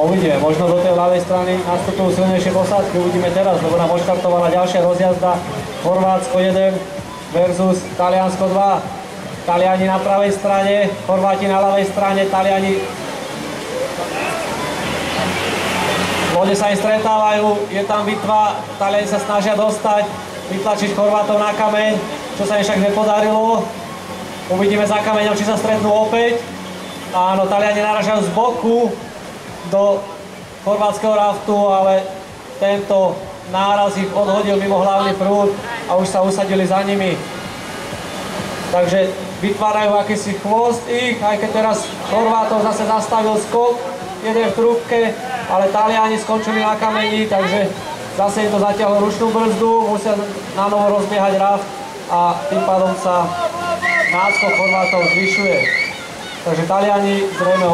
No uvidíme, možno do tej ľavej strany nastupujú silnejšie posádky, uvidíme teraz, lebo nám odštartovala ďalšia rozjazda. Chorvátsko 1 versus Taliansko 2. Taliani na pravej strane, Chorváti na ľavej strane, Taliani. Lode sa im stretávajú, je tam bitva, Taliani sa snažia dostať, vytlačiť Chorvátov na kameň, čo sa im však nepodarilo. Uvidíme za kameňom, či sa stretnú opäť. Áno, Taliani naražajú z boku do chorvátskeho raftu, ale tento náraz ich odhodil mimo hlavný prúd a už sa usadili za nimi. Takže vytvárajú akýsi chvost ich, aj keď teraz Chorvátov zase zastavil skok, jeden v trúbke, ale Taliani skončili na kameni, takže zase im to zatiahlo ručnú brzdu, musia na novo rozbiehať raft a tým pádom sa náskok Chorvátov zvyšuje. Takže Taliani zrejme